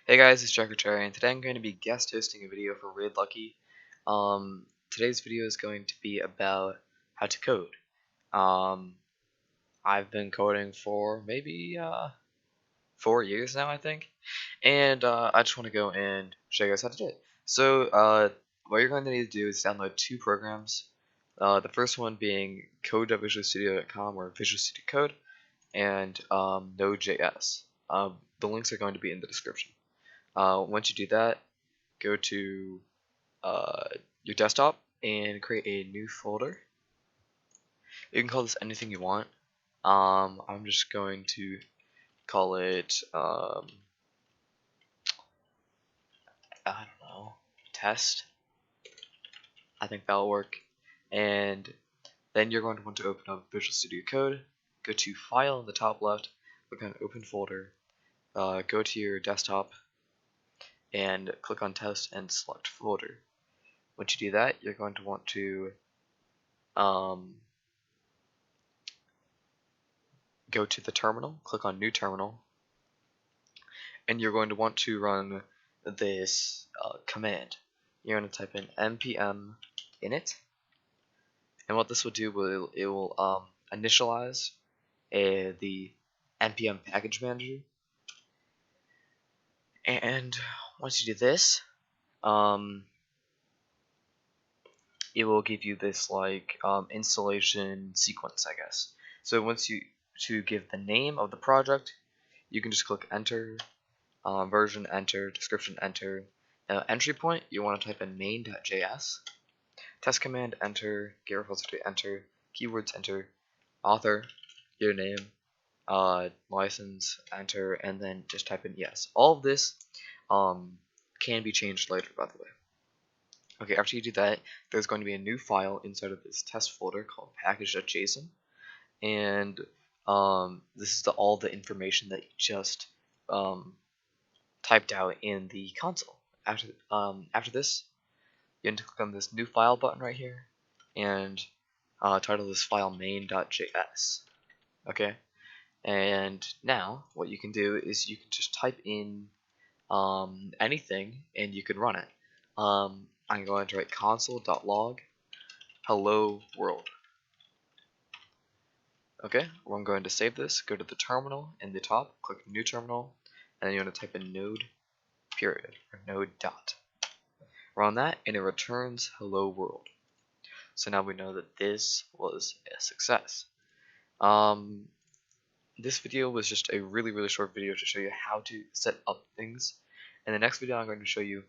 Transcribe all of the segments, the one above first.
Hey guys, it's Secretary, and today I'm going to be guest hosting a video for Read Lucky. Today's video is going to be about how to code. I've been coding for maybe 4 years now, I think, and I just want to go and show you guys how to do it. So what you're going to need to do is download two programs. The first one being code.visualstudio.com or Visual Studio Code, and Node.js. The links are going to be in the description. Once you do that, go to uh, your desktop and create a new folder. You can call this anything you want. I'm just going to call it, I don't know, test. I think that'll work. And then you're going to want to open up Visual Studio Code. Go to File in the top left, click on Open Folder, go to your desktop, and click on Test and select Folder. Once you do that, you're going to want to go to the terminal, click on New Terminal, and you're going to want to run this command. You're going to type in npm init, and what this will do, it will initialize the npm package manager. And once you do this, it will give you this like installation sequence, I guess. So once you give the name of the project, you can just click enter, version enter, description enter. Entry point, you want to type in main.js. Test command enter, get repository enter, keywords enter, author, your name, license enter, and then just type in yes. All of this can be changed later, by the way. Okay, after you do that, there's going to be a new file inside of this test folder called package.json, and this is all the information that you just typed out in the console. After this, you need to click on this new file button right here and title this file main.js. Okay, and now what you can do is you can just type in anything and you can run it. I'm going to write console.log hello world. Okay, well, I'm going to save this, go to the terminal in the top, click new terminal, and then you want to type in node period or node dot. Run that and it returns hello world. So now we know that this was a success. This video was just a really short video to show you how to set up things. In the next video I'm going to show you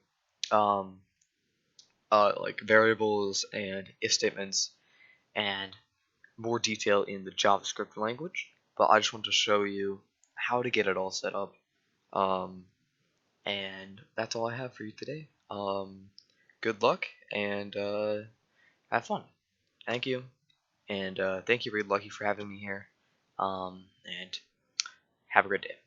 like variables and if statements and more detail in the JavaScript language, but I just want to show you how to get it all set up. And that's all I have for you today. Good luck and have fun. Thank you, and thank you, Read Lucky, for having me here. And have a good day.